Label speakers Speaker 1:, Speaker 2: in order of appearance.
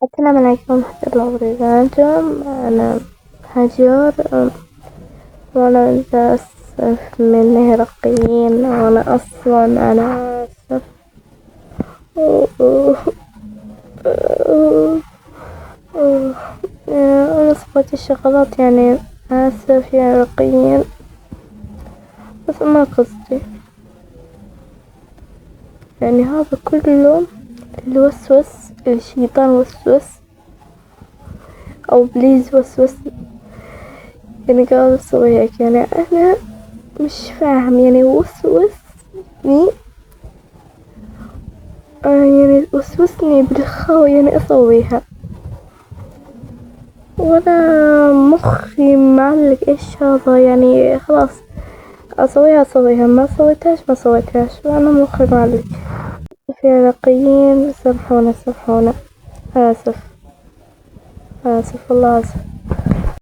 Speaker 1: السلام عليكم ورحمة الله وبركاته. أنا هاجر، وأنا أسف من العراقيين، وأنا أصلا أنا آسف. أنا صفات الشغلات يعني. آسف يا عراقيين، بس ما قصدي. يعني هذا كله الوسوس، الشيطان وسوس، أو بليز وسوس. يعني قال أسوي هيك، يعني أنا مش فاهم، يعني وسوسني، يعني وسوسني بالخاوي يعني أسويها، وأنا مخي معلق إيش هذا، يعني خلاص أسويها ما سويتهاش، وأنا مخي معلق. في عراقيين، سامحونا، آسف، والله آسف.